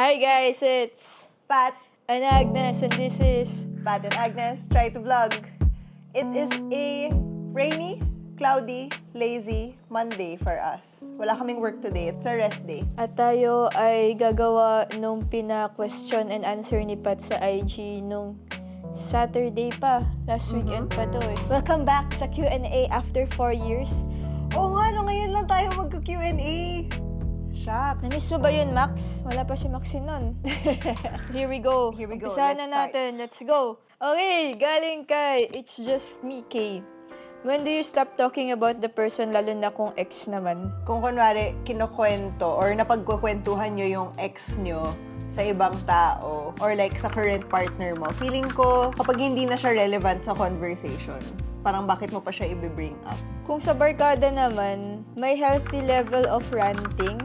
Hi guys, it's Pat, and Agnes and this is Pat and Agnes try to vlog. It is a rainy, cloudy, lazy Monday for us. Wala kaming work today. It's a rest day. at tayo ay gagawa nung pina-question and answer ni Pat sa IG nung Saturday pa. Last weekend pa to eh. Welcome back sa Q&A after 4 years. Oo nga, no, ngayon lang tayo magka-Q&A. Shucks. Namiss mo ba yun, Max? Wala pa si Maxine nun. Here we go. Here we go. Umpisahan na Let's natin. Let's go. Okay, galing kay It's Just Me, K. When do you stop talking about the person, lalo na kung ex naman? Kung kunwari, kinukwento or napagkukwentuhan nyo yung ex nyo sa ibang tao or like sa current partner mo, feeling ko kapag hindi na siya relevant sa conversation, parang bakit mo pa siya i-bring up? Kung sa barkada naman, may healthy level of ranting.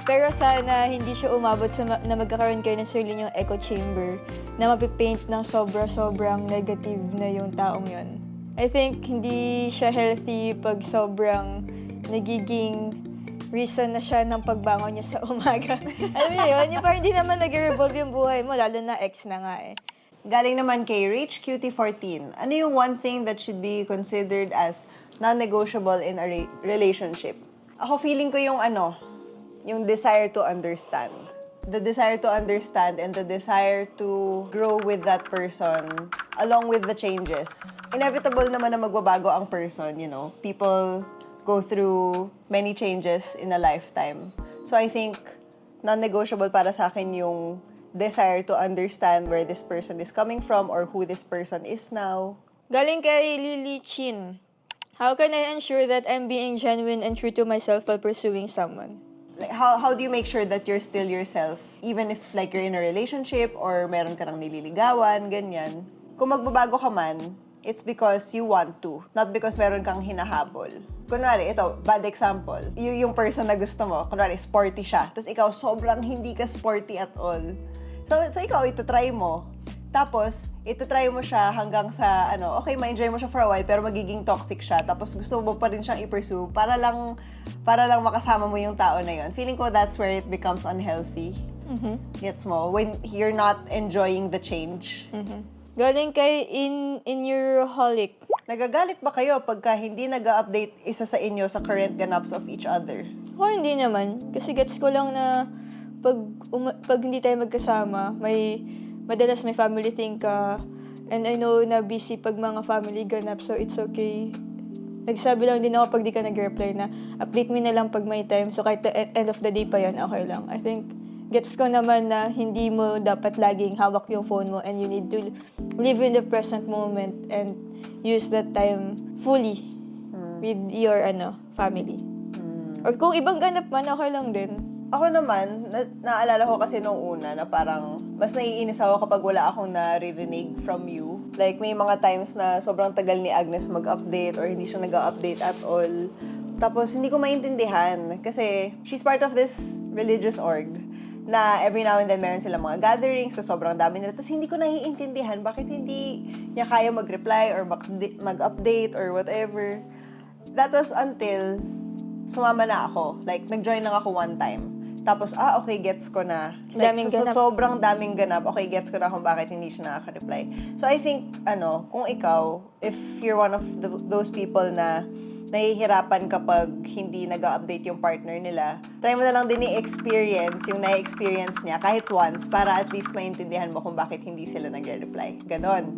Pero sana hindi siya umabot sa na magkakaroon kayo ng sarili niyong echo chamber na mapipaint ng sobrang negative na yung taong yon. I think hindi siya healthy pag sobrang nagiging reason na siya ng pagbangon niya sa umaga. Alam mo yun? Yung parang hindi naman nag-revolve yung buhay mo, lalo na ex na nga eh. Galing naman kay Rich Cutie 14. Ano yung one thing that should be considered as non-negotiable in a relationship? Ako feeling ko yung yung desire to understand. The desire to understand and the desire to grow with that person along with the changes. Inevitable naman na magbabago ang person, you know. People go through many changes in a lifetime. So I think non-negotiable para sa akin yung desire to understand where this person is coming from or who this person is now. Galing kay Lily Chin. How can I ensure that I'm being genuine and true to myself while pursuing someone? Like, how do you make sure that you're still yourself even if like you're in a relationship or meron ka nang nililigawan, ganyan? Kung magbabago ka man, it's because you want to, not because meron kang hinahabol. Kunwari, ito, bad example. Yung person na gusto mo, kunwari, sporty siya. Tapos ikaw, sobrang hindi ka sporty at all. So ikaw, itatry mo. Tapos, itatry mo siya hanggang sa, okay, ma-enjoy mo siya for a while, pero magiging toxic siya. Tapos, gusto mo pa rin siyang i-pursue para lang makasama mo yung tao na yun. Feeling ko that's where it becomes unhealthy. Gets mo? When you're not enjoying the change. Galing kay in your holic. Nagagalit ba kayo pagka hindi nag-update isa sa inyo sa current ganaps of each other? O hindi naman. Kasi gets ko lang na pag hindi tayo magkasama, madalas may family thing ka. And I know na busy pag mga family ganap, so it's okay. Nagsabi lang din ako pag di ka nag-reply na update me na lang pag may time. So kahit end of the day pa yan, okay lang. I think gets ko naman na hindi mo dapat laging hawak yung phone mo and you need to live in the present moment and use that time fully with your family. Or kung ibang ganap man, okay lang din. Ako naman, naalala ko kasi nung una na parang mas naiinis ako kapag wala akong naririnig from you. Like, may mga times na sobrang tagal ni Agnes mag-update or hindi siya nag-update at all. Tapos, hindi ko maintindihan kasi she's part of this religious org na every now and then meron silang mga gatherings sa sobrang dami nila. Tapos, hindi ko naiintindihan bakit hindi niya kaya mag-reply or mag-update or whatever. That was until sumama na ako. Like, nag-join lang ako one time. Tapos, okay, gets ko na. Like, sobrang daming ganap, okay, gets ko na kung bakit hindi siya nakaka-reply. So, I think, kung ikaw, if you're one of those people na nahihirapan kapag hindi nag-update yung partner nila, try mo na lang din i-experience yung na-experience niya kahit once para at least maintindihan mo kung bakit hindi sila nagre-reply. Ganon.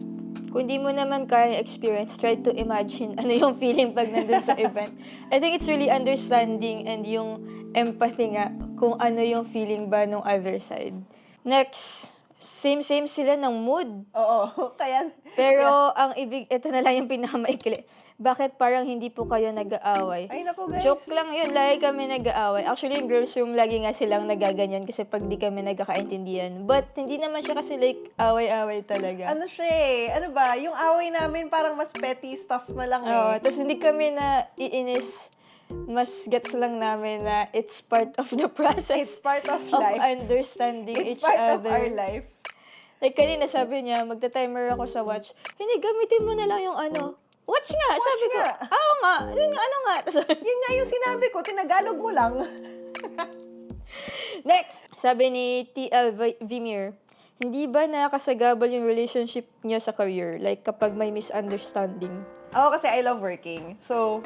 Kung di mo naman kaya experience, try to imagine ano yung feeling pag nandun sa event. I think it's really understanding and yung empathy nga kung ano yung feeling ba nung other side. Next, same sila ng mood. Oo, kaya... Pero ito na lang yung pinakamaikli. Bakit parang hindi po kayo nag-aaway? Ay, naku guys. Joke lang yun, lagi kami nag-aaway. Actually, yung girls room, lagi nga silang nagaganyan kasi pag di kami nagkakaintindihan. But, hindi naman siya kasi like, away-away talaga. Ano siya eh? Ano ba? Yung away namin parang mas petty stuff na lang eh. Oo, tapos hindi kami na iinis. Mas gets lang namin na it's part of the process. It's part of of life. understanding It's each part other. of our life. Like, kanina sabi niya, magta-timer ako sa watch. Hindi, gamitin mo na lang yung watch nga, Watch sabi nga. ko. Oo nga, ano nga. Yun nga yung sinabi ko, tinagalog mo lang. Next! Sabi ni TL Vimir, hindi ba nakakasagabal yung relationship niyo sa career? Like, kapag may misunderstanding? Ako kasi I love working. So,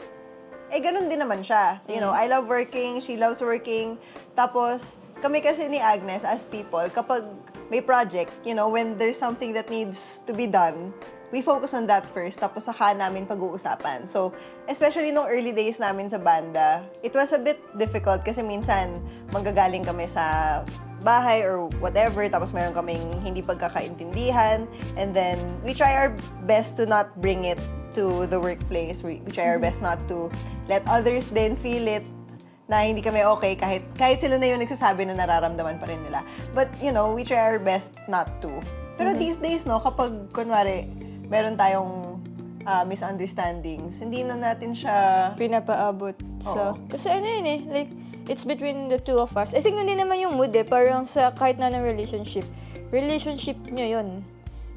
ganun din naman siya. You know, I love working, she loves working. Tapos, kami kasi ni Agnes as people, kapag may project, you know, when there's something that needs to be done, we focus on that first, tapos saka namin pag-uusapan. So, especially nung early days namin sa banda, it was a bit difficult kasi minsan manggagaling kami sa bahay or whatever, tapos meron kaming hindi pagkakaintindihan, and then we try our best to not bring it to the workplace. We try our best not to let others then feel it na hindi kami okay kahit sila na yung nagsasabi na nararamdaman pa rin nila. But, you know, we try our best not to. Pero these days, no, kapag, kunwari, meron tayong misunderstandings, hindi na natin siya Pinapaabot sa... Oo. Kasi ano yun eh, like, it's between the two of us. I think hindi naman yung mood eh, parang sa kahit na ng relationship nyo yun.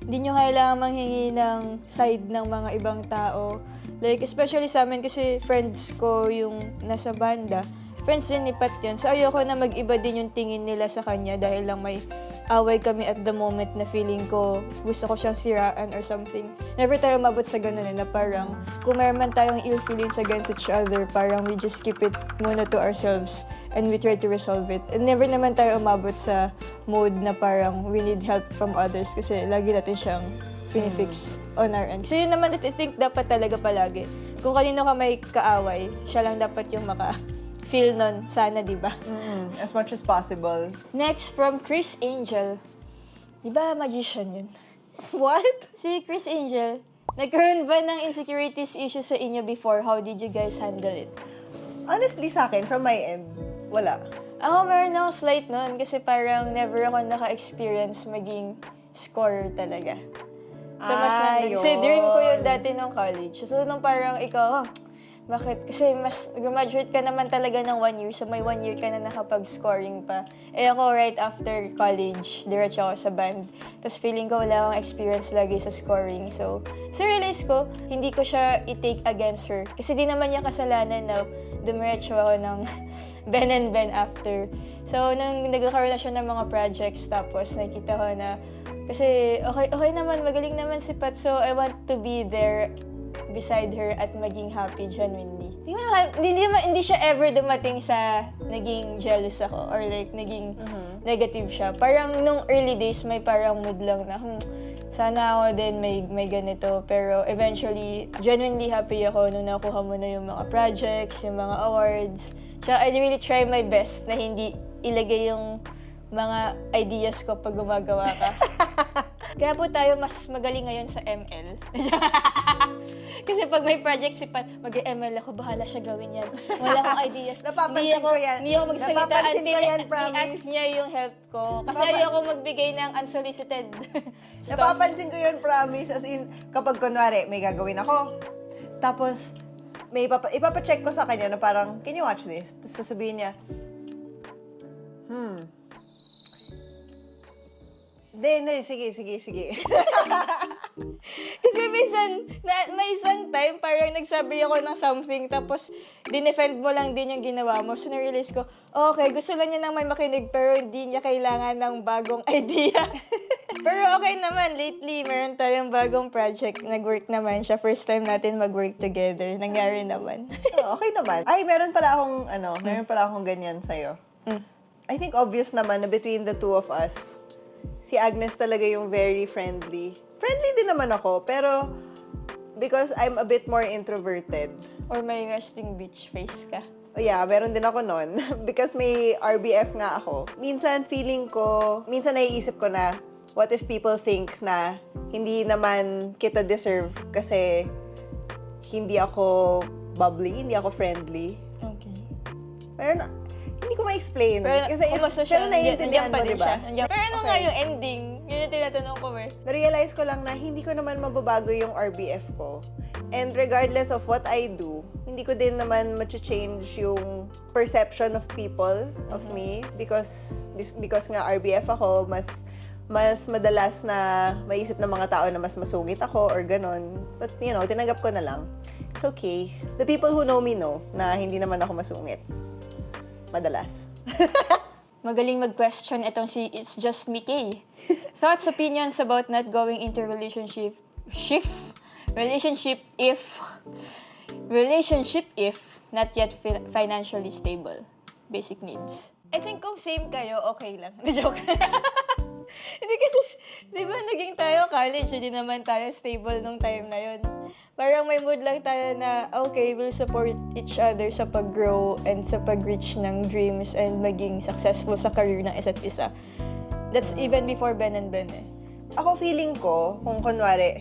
Hindi nyo kailangan manghingi ng side ng mga ibang tao. Like, especially sa amin kasi friends ko yung nasa banda. Friends din ni Pat yun. So, ayoko na mag-iba din yung tingin nila sa kanya dahil lang may away kami at the moment na feeling ko gusto ko siyang siraan or something. Never tayo mabot sa ganun na parang kung meron man tayong ill feelings against each other, parang we just keep it muna to ourselves and we try to resolve it. And never naman tayo umabot sa mode na parang we need help from others kasi lagi natin siyang finifix on our end. Kasi yun naman I think dapat talaga palagi. Kung kanino ka may kaaway, siya lang dapat yung feel nun. Sana, di ba? as much as possible. Next, from Chris Angel. Di ba magician yun? What? Si Chris Angel, nagkaroon ba ng insecurities issues sa inyo before? How did you guys handle it? Honestly, sa akin, from my end, wala. Ako meron akong slight nun kasi parang never ako naka-experience maging scorer talaga. So, mas nandun. Kasi dream ko yun dati nung college. So, nung parang ikaw, bakit? Kasi mas graduate ka naman talaga ng 1 year. So, may 1 year ka na nakapag-scoring pa. Ako, right after college, diretso ako sa band. Tapos, feeling ko wala akong experience lagi sa scoring. So realize ko, hindi ko siya i-take against her. Kasi di naman niya kasalanan na dumiretso ako ng Ben and Ben after. So, nung nagkakaroon na siya ng mga projects, tapos nakita ko na, kasi okay naman, magaling naman si Pat. So, I want to be there beside her at maging happy genuinely. Hindi siya ever dumating sa naging jealous ako or like naging negative siya. Parang nung early days may parang mood lang na sana ako din may ganito. Pero eventually, genuinely happy ako nung nakuha mo na yung mga projects, yung mga awards. Tsaka I really try my best na hindi ilagay yung mga ideas ko pag gumagawa ka. Kaya po tayo mas magaling ngayon sa ML. Kasi pag may project si Pat, mag-ML ako, bahala siya gawin yan. Wala akong ideas. Napapansin ko yan. Hindi ako magsalita Napapansin until ko yan, promise. i-ask niya yung help ko. Kasi ayoko magbigay ng unsolicited stuff. Napapansin ko yun, promise. As in, kapag kunwari, may gagawin ako, tapos, may ipapacheck ko sa kanya na parang, can you watch this? Tapos sasabihin niya, Hindi, sige. Kasi minsan, may isang time, parang nagsabi ako ng something, tapos dinefend mo lang din yung ginawa mo. So, na-realize ko, okay, gusto lang niya nang may makinig, pero hindi niya kailangan ng bagong idea. Pero okay naman, lately, meron tayong bagong project. Nag-work naman siya. First time natin mag-work together. Nangyari naman. Okay naman. Ay, meron pala akong ganyan sa'yo. I think obvious naman na between the two of us, si Agnes talaga yung very friendly. Friendly din naman ako, pero because I'm a bit more introverted. Or may resting bitch face ka. Yeah, meron din ako nun. Because may RBF nga ako. Minsan naiisip ko na, what if people think na hindi naman kita deserve kasi hindi ako bubbly, hindi ako friendly. Okay. Pero hindi ko ma-explain. Pero kasi kumusta siya? pero naiintindihan Nandiyan pa mo, din diba? siya. Pero ano nga yung ending? Yun yung tinatanong ko eh. Na-realize ko lang na hindi ko naman mababago yung RBF ko. And regardless of what I do, hindi ko din naman ma-change yung perception of people, of me. Because nga RBF ako, mas madalas na maisip ng mga tao na mas masungit ako or ganon. But, tinanggap ko na lang. It's okay. The people who know me know na hindi naman ako masungit. Madalas. magaling mag-question itong si It's Just Me Kay. Thoughts, opinions about not going into relationship if not yet financially stable. Basic needs. I think kung same kayo, okay lang. Joke. Hindi kasi, di ba, naging tayo college, hindi naman tayo stable nung time na yun. Parang may mood lang tayo na, okay, we'll support each other sa pag-grow and sa pag-reach ng dreams and maging successful sa career ng isa't isa. That's even before Ben and Ben eh. Ako feeling ko, kung kunwari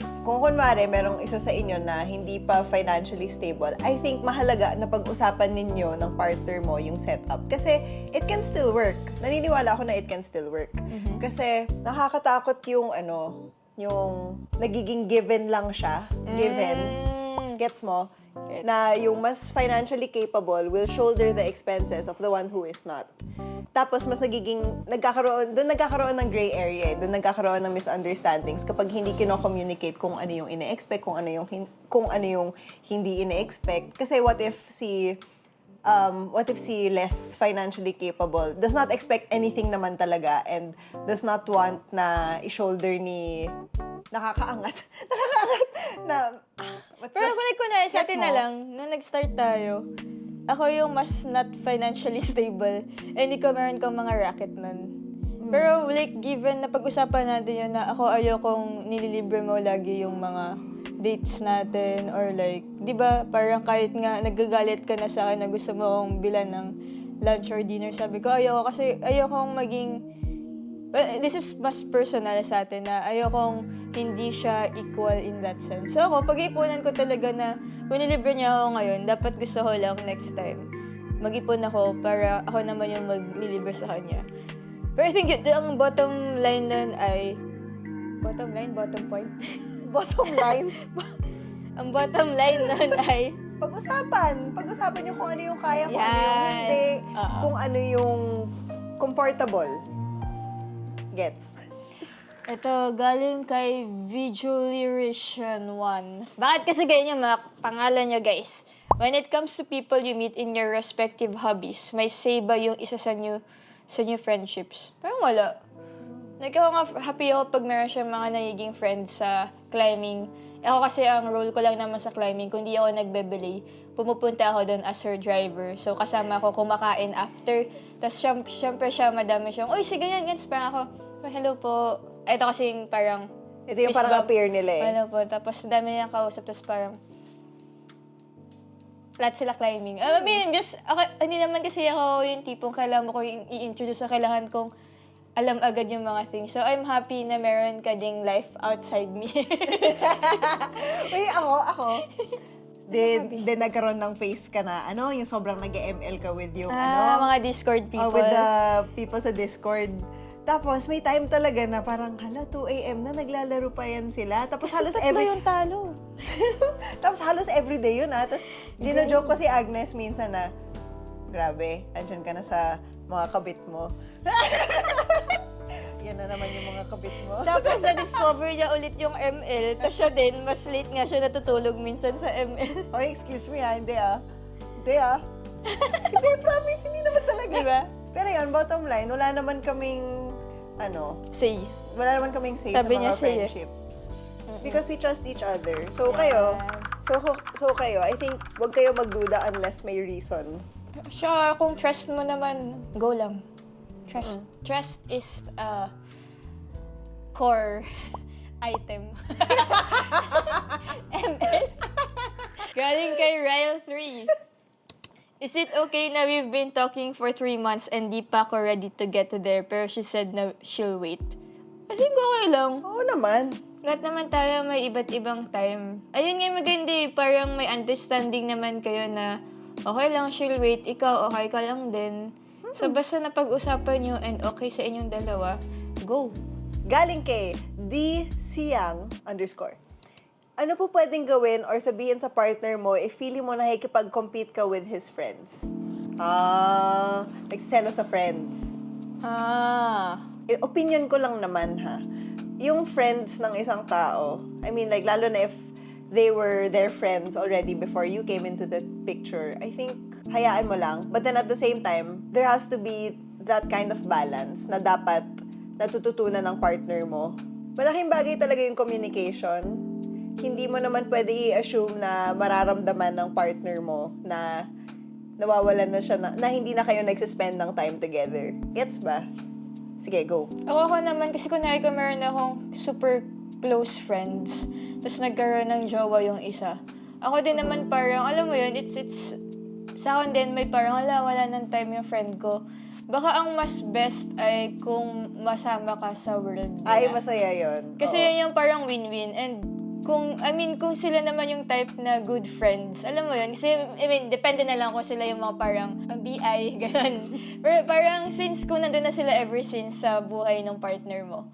merong isa sa inyo na hindi pa financially stable, I think mahalaga na pag-usapan ninyo ng partner mo yung setup. Kasi it can still work. Naniniwala ako na it can still work. Mm-hmm. Kasi nakakatakot yung yung nagiging given lang siya. Given. Gets mo? Gets. Na yung mas financially capable will shoulder the expenses of the one who is not. Tapos mas nagkakaroon ng gray area, doon nagkakaroon ng misunderstandings kapag hindi kino-communicate kung ano yung ine-expect, kung ano yung hindi ine-expect. Kasi what if si less financially capable does not expect anything naman talaga and does not want na i-shoulder ni nakakaangat na Pero balik ko na, sa Gets atin na mo? lang, nung nag-start tayo, ako yung mas not financially stable. And ikaw meron kang mga racket nun. Pero like, given na pag-usapan natin yun na ako ayokong nililibre mo lagi yung mga dates natin or like, di ba, parang kahit nga nagagalit ka na sa akin na gusto mo akong bilan ng lunch or dinner, sabi ko ayoko kasi ayokong maging, well, this is mas personal sa atin na ayokong hindi siya equal in that sense. So ako, pag-ipunan ko talaga na kung nilibre niya ako ngayon, dapat gusto ko lang next time mag-ipon ako para ako naman yung maglilibre sa kanya. Pero I think ang bottom line nun ay bottom point? bottom line. Ang bottom line nun ay Pag-usapan niyo kung ano yung kaya, kung ano yung hindi, kung ano yung comfortable. Gets? ito, galing kay Vigilation 1. Bakit kasi ganyan yung mga pangalan nyo, guys? When it comes to people you meet in your respective hobbies, may say ba yung isa sa new friendships? Parang wala. Like, ako nga, happy ako pag meron siya mga nagiging friends sa climbing. Ako kasi, ang role ko lang naman sa climbing, kung di ako nagbebelay, pumupunta ako doon as her driver. So, kasama ako kumakain after. Tapos, syempre siya, madami siyang, uy, sige yan, ganyan. Parang ako, oh, hello po. Ito kasi parang, Ito yung parang appear nila eh. ano po, tapos dami niyang kausap, tapos parang, flat sila climbing. I mean, just, hindi naman kasi ako yung tipong kailangan ko yung i-introduce na kailangan kong alam agad yung mga things. So, I'm happy na meron ka ding life outside me. Uy, ako. Then nagkaroon ng face ka na, yung sobrang nag-ML ka with yung, mga Discord people. with the people sa Discord. Tapos, may time talaga na parang, 2 a.m. na, naglalaro pa yan sila. Tapos, halos yung talo. Tapos, halos everyday yun, Tapos, gino-joke ko si Agnes minsan na, grabe, andyan ka na sa mga kabit mo. Yan na naman yung mga kabit mo. Tapos, na-discover niya ulit yung ML. Tapos siya din, mas late nga siya natutulog minsan sa ML. Oh, excuse me, Hindi, Hindi, promise, hindi naman talaga. Diba? Pero yun, bottom line, wala naman kaming, Say. wala naman kaming say Sabi sa niya mga say, friendships. Because we trust each other. So kayo, I think, wag kayo magduda unless may reason. Siya, kung trust mo naman, go lang. Trust. Trust is a core item. ML. Galing kay Ryle 3. Is it okay na we've been talking for 3 months and di pa ako ready to get there pero she said na she'll wait? I think okay lang. Oo naman. Lahat naman tayo may iba't ibang time. Ayun nga maganda eh, parang may understanding naman kayo na okay lang, she'll wait, ikaw okay ka lang din. So basta napag-usapan nyo and okay sa inyong dalawa, go. Galing kay DSiang_. Ano po pwedeng gawin or sabihin sa partner mo if feeling mo na nakikipag-compete ka with his friends? Nagsiselo sa friends. Opinion ko lang naman ha. Yung friends ng isang tao, I mean like lalo na if they were their friends already before you came into the picture, I think hayaan mo lang. But then at the same time, there has to be that kind of balance na dapat natututunan ng partner mo. Malaking bagay talaga yung communication. Hindi mo naman pwede i-assume na mararamdaman ng partner mo na nawawalan na siya na hindi na kayo nagsispend ng time together. Gets ba? Sige, go. Ako naman, kasi kunwari ko meron akong super close friends, tapos nagkaroon ng jowa yung isa. Ako din naman parang, alam mo yun, it's sa akin din may parang, wala ng time yung friend ko. Baka ang mas best ay kung masama ka sa world nila. Ay, masaya yun. Kasi Oo. yun yung parang win-win. And kung sila naman yung type na good friends, alam mo yun, kasi, depende na lang kung sila yung mga parang BI, ganun. Pero parang since kung nandun na sila ever since sa buhay ng partner mo,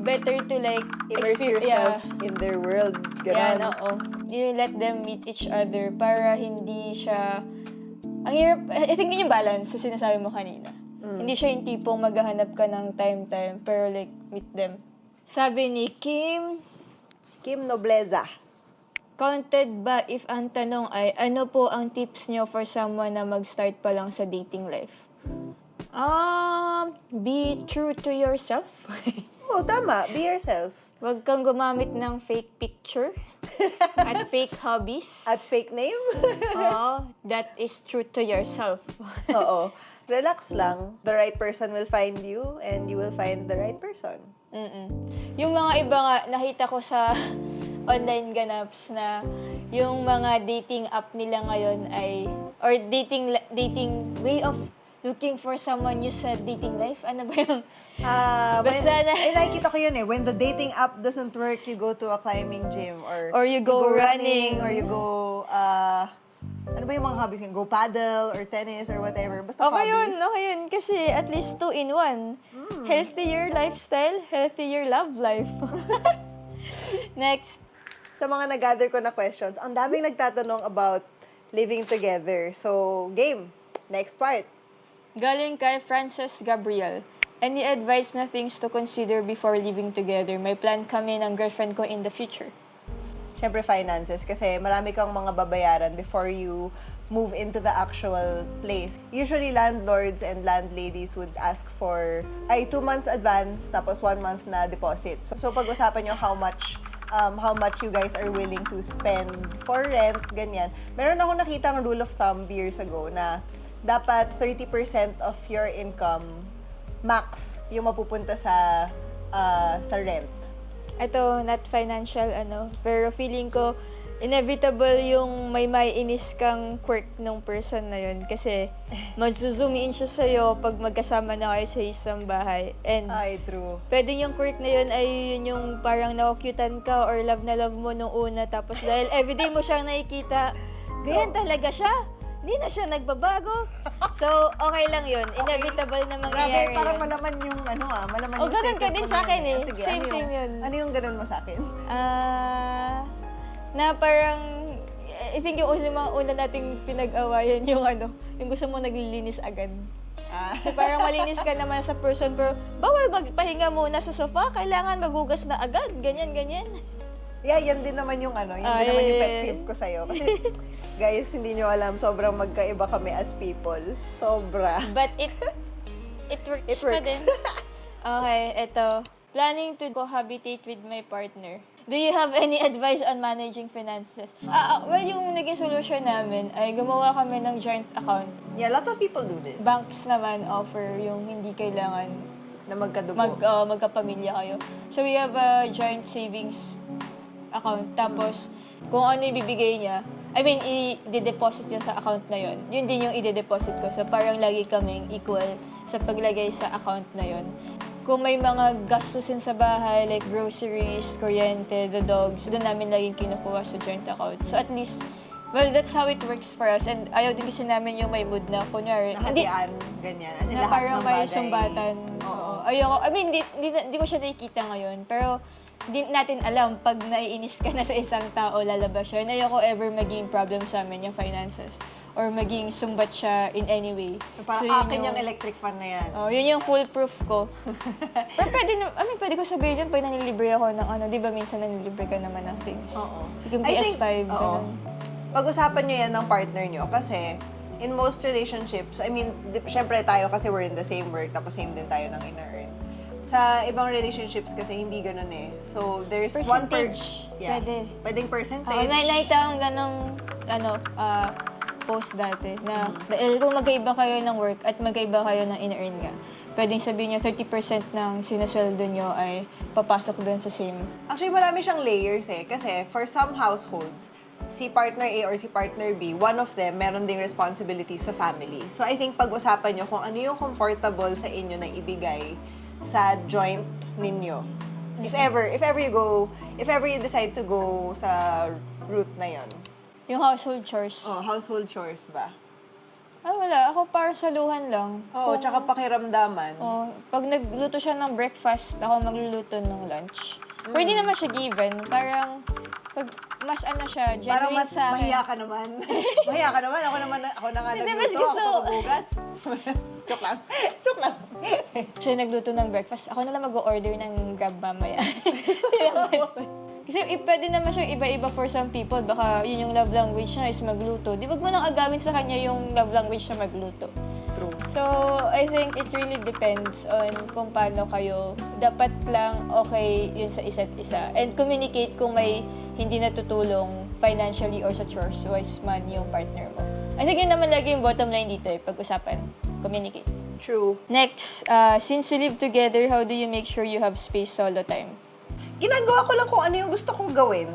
better to like, Immerse yourself in their world. yeah, Ganun. oo. You let them meet each other para hindi siya, ang hirap, I think yun yung balance sa sinasabi mo kanina. Hindi siya yung tipong maghahanap ka ng time, pero like, meet them. Sabi ni Kim Nobleza. counted ba if ang tanong ay, ano po ang tips nyo for someone na mag-start pa lang sa dating life? Be true to yourself. Oh, tama. Be yourself. Huwag kang gumamit ng fake picture at fake hobbies. At fake name? Oo, that is true to yourself. Oo. Relax lang. The right person will find you and you will find the right person. Yung mga iba nga, nakita ko sa online ganaps na yung mga dating app nila ngayon ay, or dating way of looking for someone new sa dating life. Ano ba yung, basta na- nakikita ko yun eh. When the dating app doesn't work, you go to a climbing gym or you go running. or you go, ano ba yung mga hobbies? Go paddle or tennis or whatever. Basta okay hobbies. yun. Kasi at least 2 in 1. Healthier lifestyle, healthier love life. Next. Sa mga nag-gather ko na questions, ang daming nagtatanong about living together. So, game. Next part. Galing kay Frances Gabriel. Any advice na things to consider before living together? May plan kami ng girlfriend ko in the future. Siyempre, finances. Kasi marami kang mga babayaran before you move into the actual place. Usually, landlords and landladies would ask for 2 months advance, tapos 1 month na deposit. So pag-usapan nyo how much you guys are willing to spend for rent, ganyan. Meron ako nakitang rule of thumb years ago na dapat 30% of your income max yung mapupunta sa rent. Ito, not financial, pero feeling ko, inevitable yung may maiinis kang quirk ng person na yun. Kasi, mag-zoom in siya sa'yo pag magkasama na kayo sa isang bahay. And, Ay, true. pwedeng yung quirk na yun ay yun yung parang nakukyutan ka or love na love mo nung una. Tapos, dahil everyday mo siyang nakikita, ganyan talaga siya. Hindi na siya nagbabago. So, okay lang yun. Inevitable na mangyayari Grabe, parang yun. malaman yung malaman Oh, yung ganun ka statement din mo sa na akin yun. eh. Sige, Same yun. Ano yung ganun mo sa akin? Na parang, I think yung mga una nating pinag-awayan yung yung gusto mo naglilinis agad. So parang malinis ka naman sa person, pero bawal magpahinga muna sa sofa, kailangan magugas na agad, ganyan. Yeah, yan din naman yung din naman yung pet peeve ko sa'yo. Kasi, guys, hindi nyo alam, sobrang magkaiba kami as people. Sobra. But it works, It pa works. din. Okay, eto. Planning to cohabitate with my partner. Do you have any advice on managing finances? Well, yung naging solution namin ay gumawa kami ng joint account. Yeah, lots of people do this. Banks naman offer yung hindi kailangan Na magkadugo. magkapamilya kayo. So, we have a joint savings account. Tapos, kung ano ibibigay niya, i-deposit niya sa account na yon. Yun din yung i-deposit ko. So, parang lagi kaming equal sa paglagay sa account na yon. Kung may mga gastusin sa bahay, like groceries, kuryente, the dogs, doon namin laging kinukuha sa joint account. So, at least, well, that's how it works for us. And ayaw din kasi namin yung may mood na, kunyari, Nahatian, ganyan. As in, na lahat parang ng may bagay. sumbatan. Oo. Ayoko. Di ko siya nakikita ngayon. Pero, di natin alam, pag naiinis ka na sa isang tao, lalabas siya. And ayoko ever maging problem sa amin yung finances. Or maging sumbat siya in any way. Parang yun akin yung electric fan na yan. Oh, yun yung foolproof ko. Pero pwede ko sabihin dyan, pag nanilibre ako ng di ba minsan nanilibre ka naman ng things? Oo. Yung I think, PS5, oo. ganun. Pag-usapan nyo yan ng partner nyo kasi in most relationships, I mean, syempre tayo kasi we're in the same work, tapos same din tayo ng ina-earn. Sa ibang relationships kasi hindi ganun eh. So, there's one Percentage. Pwede. Pwedeng percentage. Nakita ang ganong, post dati na dahil kung magkaiba kayo ng work at magkaiba kayo ng in-earn nga, pwedeng sabihin nyo 30% ng sinusweldo nyo ay papasok doon sa same. Actually, marami siyang layers eh. Kasi for some households, si partner A or si partner B, one of them, meron ding responsibility sa family. So, I think pag-usapan nyo kung ano yung comfortable sa inyo na ibigay sa joint ninyo. If ever you decide to go sa route na yon. Yung household chores. Oh, household chores ba? Wala. Ako para saluhan lang. Oo, tsaka pakiramdaman. Pag nagluto siya ng breakfast, ako magluluto ng lunch. Pwede naman siya given. Parang, pag mas siya, genuine Parang mas sa akin. mahiya ka naman. Mahiya ka naman. Ako na nga Hindi, nagluto. mas gusto. Ako magbugas. Joke lang. Joke lang. Siya nagluto ng breakfast. Ako na lang mag-order ng Grab mamaya. Kasi pwede naman siyang iba-iba for some people. Baka yun yung love language niya is magluto. Di wag mo nang agawin sa kanya yung love language na magluto. True. So, I think it really depends on kung paano kayo. Dapat lang okay yun sa isa't isa. And communicate kung may hindi natutulong financially or sa chores-wise man yung partner mo. I think yun naman lagi yung bottom line dito pag-usapan. Communicate. True. Next, since you live together, how do you make sure you have space solo time? Ginagawa ko lang kung ano yung gusto kong gawin.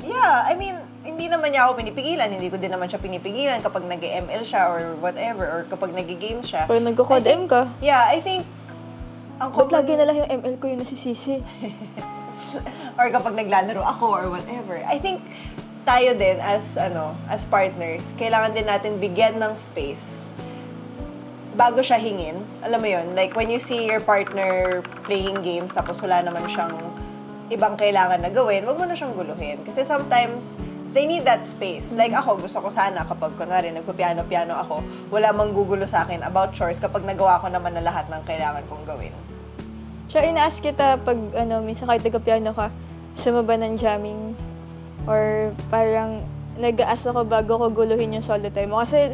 Yeah, I mean, hindi naman niya ako pinipigilan. Hindi ko din naman siya pinipigilan kapag nag-ML siya or whatever, or kapag nag-game siya. Pag nagko-code-M ka, Yeah, I think, ang ba't lagi na lang yung ML ko yung nasisisi? or kapag naglalaro ako or whatever. I think, tayo din as partners, kailangan din natin bigyan ng space bago siya hingin. Alam mo yun, like when you see your partner playing games tapos wala naman siyang ibang kailangan na gawin, wag mo na siyang guluhin. Kasi sometimes, they need that space. Like ako, gusto ko sana kapag kunwari nagpa-piano-piano ako, wala mang gugulo sa akin about chores kapag nagawa ko naman na lahat ng kailangan kong gawin. Siya, ina-ask kita pag, minsan kahit nagka-piano ka, sumaba ng jamming, or parang nag-aas ako bago ko guluhin yung solo time mo. Kasi,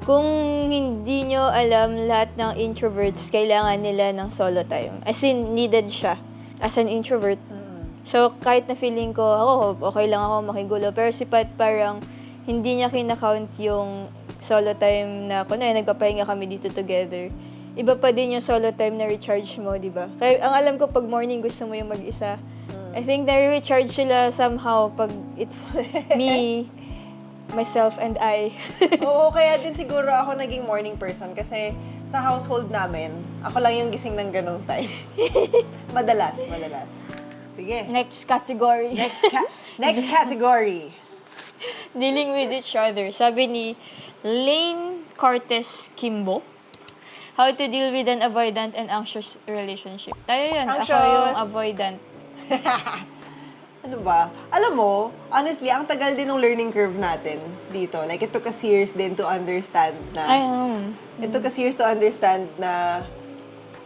kung hindi nyo alam lahat ng introverts, kailangan nila ng solo time. As in, needed siya as an introvert. So, kahit na feeling ko, okay lang ako makigulo. Pero si Pat parang hindi niya kinakount yung solo time na, kunwari, nagpapahinga kami dito together. Iba pa din yung solo time na recharge mo, di ba? Kaya ang alam ko, pag morning gusto mo yung mag-isa. I think na-recharge sila somehow pag it's me, myself, and I. Oo, kaya din siguro ako naging morning person kasi sa household namin, ako lang yung gising ng ganung time. Madalas. Sige. Next category. Next category. Dealing with each other. Sabi ni Lane Cortez Kimbo, how to deal with an avoidant and anxious relationship. Tayo yun. Anxious. Ako yung avoidant. Ano ba? Alam mo, honestly, ang tagal din ng learning curve natin dito. Like, it took us years din to understand na... It took us years to understand na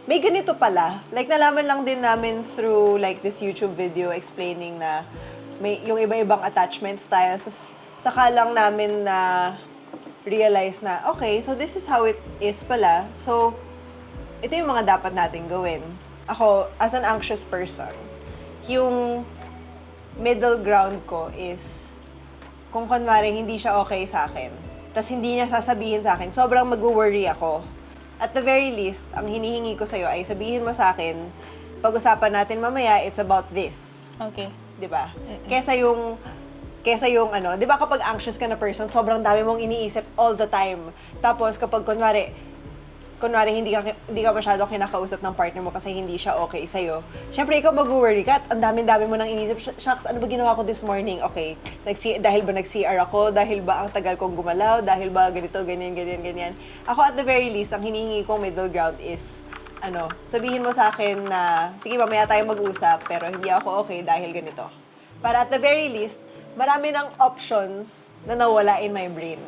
may ganito pala. Like, nalaman lang din namin through, like, this YouTube video explaining na may yung iba-ibang attachment styles. Tapos, saka lang namin na realize na, okay, so this is how it is pala. So, ito yung mga dapat natin gawin. Ako, as an anxious person, yung middle ground ko is kung kunwari hindi siya okay sa akin, tas hindi niya sasabihin sa akin, sobrang mag-worry ako. At the very least, ang hinihingi ko sa'yo ay sabihin mo sa akin, pag-usapan natin mamaya, it's about this. Okay. 'Di ba? Kesa yung 'di ba kapag anxious ka na person, sobrang dami mong iniisip all the time. Tapos kapag kunwari hindi ka masyado kinakausap ng partner mo kasi hindi siya okay sa'yo. Siyempre, ikaw mag-worry ka at ang dami-dami mo nang inisip, shucks, ano ba ginawa ko this morning? Okay, dahil ba nag-CR ako? Dahil ba ang tagal kong gumalaw? Dahil ba ganito, ganyan. Ako at the very least, ang hinihingi kong middle ground is, sabihin mo sa akin na, sige, mamaya tayo mag-usap, pero hindi ako okay dahil ganito. Para at the very least, marami ng options na nawala in my brain.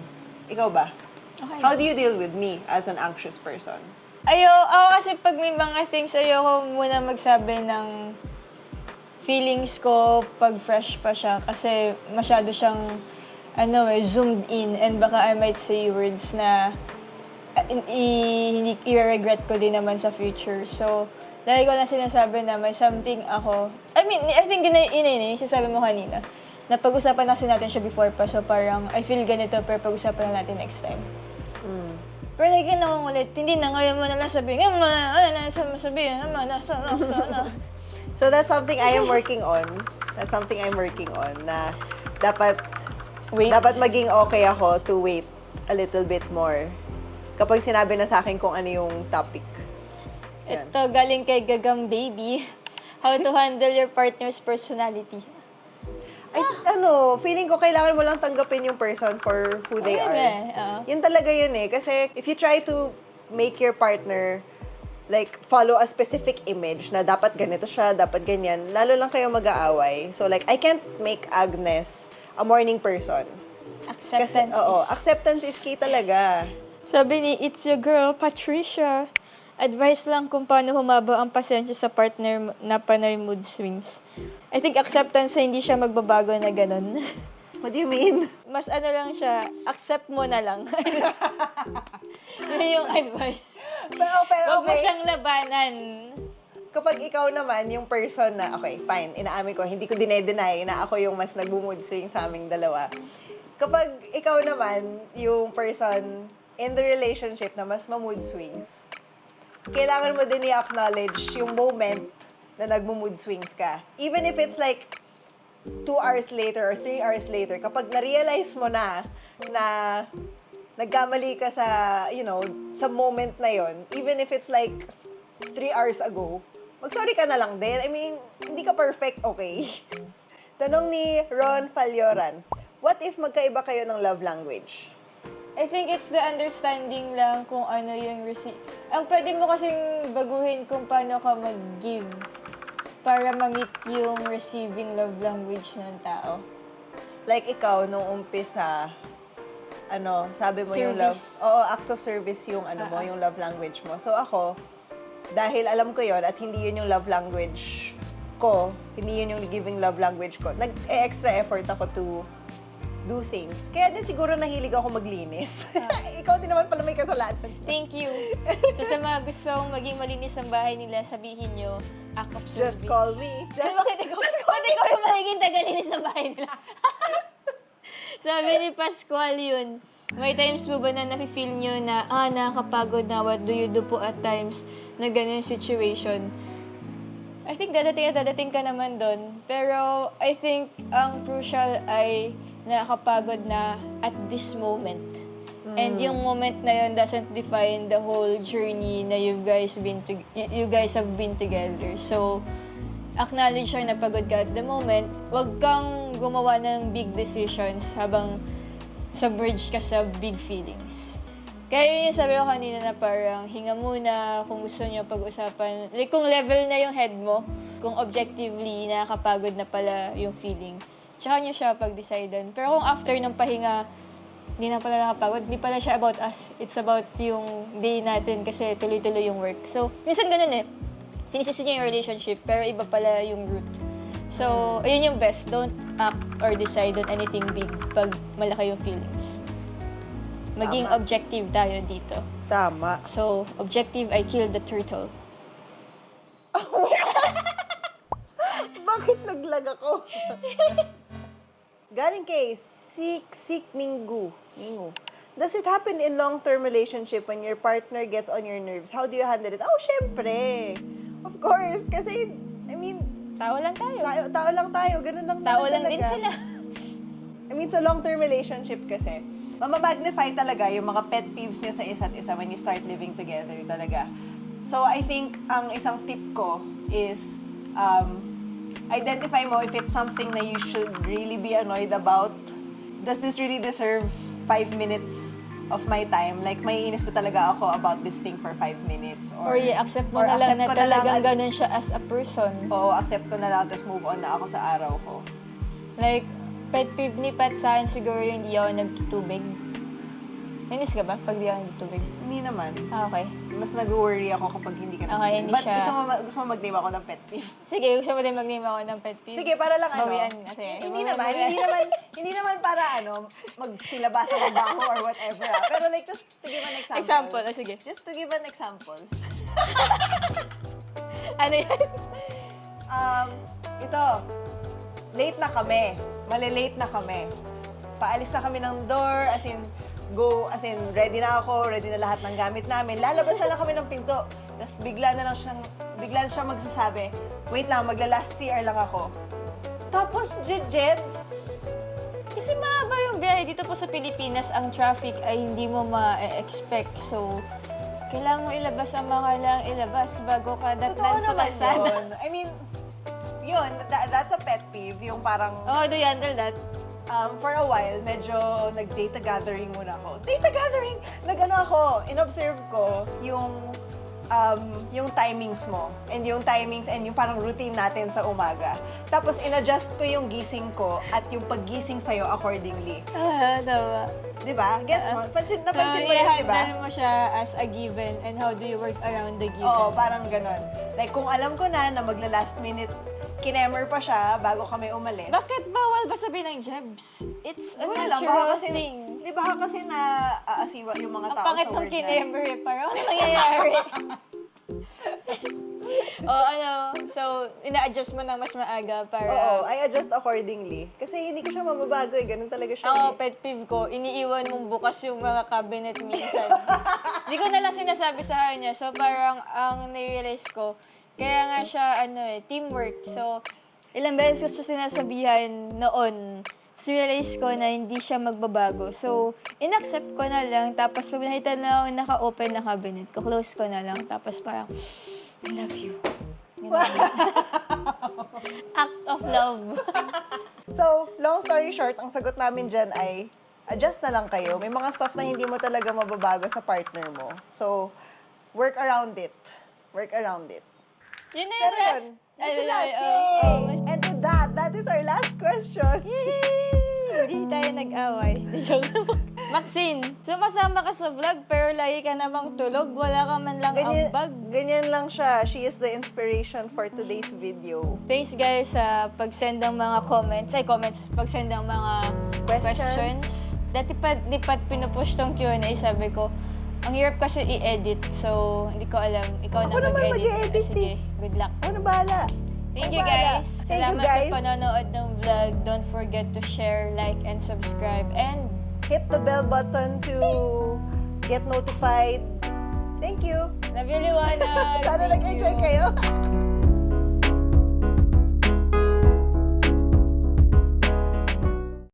Ikaw ba? Okay. How do you deal with me as an anxious person? Ako kasi pag may mga things, ayoko muna magsabi ng feelings ko pag fresh pa siya kasi masyado siyang zoomed in and baka I might say words na hindi i-regret ko din naman sa future. So, dahil ko na sinasabi na may something ako. I think yun yung sinasabi mo kanina. Na pag-usapan kasi natin siya before pa. So, parang, I feel ganito, pero pag-usapan na natin next time. Pero like, naman ulit, hindi na ngayon mo na lang sabihin, sabihin naman, sana. So, that's something I am working on. Na dapat maging okay ako to wait a little bit more. Kapag sinabi na sa akin kung ano yung topic. Yan. Ito, galing kay Gagang Baby. How to handle your partner's personality. Feeling ko kailangan mo lang tanggapin yung person for who they are. Yun talaga yun eh. Kasi if you try to make your partner like follow a specific image na dapat ganito siya, dapat ganyan, lalo lang kayo mag-aaway. So like, I can't make Agnes a morning person. Acceptance is key talaga. Sabi ni It's Your Girl, Patricia. Advice lang kung paano humaba ang pasensya sa partner na panay mood swings. I think acceptance na hindi siya magbabago na ganun. What do you mean? Mas lang siya, accept mo na lang. Yun yung advice. Pero Huwag mo siyang labanan. Kapag ikaw naman, yung person na, okay, fine, inaamin ko, hindi ko deny na ako yung mas nag-mood swing sa aming dalawa. Kapag ikaw naman, yung person in the relationship na mas ma-mood swings, kailangan mo din i-acknowledge yung moment na nag-mood swings ka. Even if it's like 2 hours later or 3 hours later, kapag na-realize mo na nagkamali ka sa, sa moment na yon, even if it's like 3 hours ago, mag-sorry ka na lang din. I mean, hindi ka perfect, okay? Tanong ni Ron Falyoran, what if magkaiba kayo ng love language? I think it's the understanding lang kung ano yung receive. Ang pwede mo kasing baguhin kung paano ka mag-give para ma-meet yung receiving love language ng tao. Like ikaw, nung umpisa, sabi mo yung love, act of service yung mo, yung love language mo. So ako, dahil alam ko yon at hindi yun yung love language ko, hindi yun yung giving love language ko, nag-extra effort ako to do things. Kaya din siguro nahilig ako maglinis. Ikaw din naman pala may kasalanan. Thank you. So sa mga gustong maging malinis ang bahay nila, sabihin nyo, act of service. Just call me. Bakit ikaw yung magiging tagalinis ng bahay nila? Sabi ni Pascual yun, may times po ba na nafe-feel nyo na, nakakapagod na, what do you do po at times na ganun situation? I think dadating ka naman doon. Pero I think ang crucial ay nakakapagod na at this moment. And yung moment na yun doesn't define the whole journey na you guys have been together. So, acknowledge siya na pagod ka at the moment. Huwag kang gumawa ng big decisions habang submerged ka sa big feelings. Kaya yun yung sabi ko kanina na parang hinga muna kung gusto nyo pag-usapan. Like kung level na yung head mo, kung objectively nakakapagod na pala yung feeling, tsaka nyo siya pag-decidean. Pero kung after ng pahinga, hindi na pala nakapagod, hindi pala siya about us. It's about yung day natin kasi tuloy-tuloy yung work. So, minsan ganun eh. Sinisisi nyo yung relationship, pero iba pala yung root. So, ayun yung best. Don't act or decide on anything big pag malaki yung feelings. Maging objective tayo dito. Tama. So, objective, I killed the turtle. Bakit naglag ako? Galing kay Sik Mingu. Does it happen in long-term relationship when your partner gets on your nerves? How do you handle it? Oh, syempre. Of course. Kasi, I mean, Tao lang tayo. Tao lang tayo. Ganun lang Tao talaga. lang din sila. I mean, sa long-term relationship kasi, mamamagnify talaga yung mga pet peeves nyo sa isa't isa when you start living together talaga. So, I think, ang isang tip ko is, identify mo if it's something na you should really be annoyed about. Does this really deserve 5 minutes of my time? Like, may inis pa talaga ako about this thing for 5 minutes. Or accept mo na lang na talagang ganun siya as a person. Oo, accept ko na lang, tapos move on na ako sa araw ko. Like, pet peeve ni Pat sa akin siguro yung hindi ako nagtutubig. Nainis ka ba pag di ako nagtutubig? Hindi naman. Ah, okay. Mas nag-worry ako kapag hindi ka Okay, hindi But siya- gusto mo mag-name ako ng pet peeve? Sige, gusto mo din mag-name ako ng pet peeve? Sige, para lang ano. Bawian. Sige, Hindi bawian naman, mo yan. hindi naman para ano, magsilabasan ng baho or whatever. Pero like, just to give an example. Example, sige. Just to give an example. Ano yan? Ito, late na kami. Malilate na kami. Paalis na kami ng door, as in, ready na ako, ready na lahat ng gamit namin. Lalabas na lang kami ng pinto. Tapos bigla na siya magsasabi, wait lang, magla-last CR lang ako. Tapos, Jebs, Kasi mahaba yung biyahe. Dito po sa Pilipinas, ang traffic ay hindi mo ma-expect. So, kailangan mo ilabas ang mga lang ilabas bago ka totoo datnan sa naman kalsada. yun. I mean, yun, that's a pet peeve. Yung parang, Oh, do you handle that? for a while, medyo nag-data gathering muna ako. Data gathering! Nag-ano ako, in-observe ko yung timings mo. And yung timings and yung parang routine natin sa umaga. Tapos, in-adjust ko yung gising ko at yung paggising sa'yo accordingly. Tama. Diba? Gets mo? Napansin So, mo yun, diba? i-handle mo siya as a given and how do you work around the given? Oo, parang ganon. Like, kung alam ko na magla-last minute, kinemer pa siya bago kami umalis. Bakit bawal ba sabihin ng Jebs? It's a Wala lang, natural kasi, thing. Di ba kasi na aasiwa yung mga Ang tao pangit sa ng word na. kinemer eh. Parang ano nangyayari? So, ina-adjust mo na mas maaga para... Oo, I adjust accordingly. Kasi hindi ko siya mababago eh. Ganun talaga siya. Ako, pet peeve ko, iniiwan mong bukas yung mga cabinet minsan. Hindi ko na lang sinasabi sa kanya. So, parang ang narealize ko, kaya nga siya, teamwork. So, ilang beses ko siya sinasabihan noon. So, realize ko na hindi siya magbabago. So, in-accept ko na lang. Tapos, pag nakita na ako naka-open na cabinet ko, close ko na lang. Tapos, parang, I love you. Ganun. Act of love. So, long story short, ang sagot namin dyan ay adjust na lang kayo. May mga stuff na hindi mo talaga mababago sa partner mo. So, work around it. Work around it. Yun na yung Pero last. yun, that's the last. Oh. And with that is our last question. Yay! Hindi tayo nag-away. Joke lang. Maxine, sumasama ka sa vlog pero lagi ka namang tulog. Wala ka man lang ambag. Ganyan lang siya. She is the inspiration for today's video. Thanks guys sa pag-send ng mga pag-send ng mga questions. Dati pa, di pa pinupush tong Q&A, sabi ko, ang hirap kasi i-edit, so hindi ko alam. Ikaw Ako na naman mag-edit. mag-i-edit Sige, good luck. Ano bahala? Thank Ako you bahala. guys. Thank you, Salamat guys. sa panonood ng vlog. Don't forget to share, like, and subscribe. And Hit the bell button to get notified. Thank you. love you, Liwanag. Sana Thank nag-enjoy you. kayo.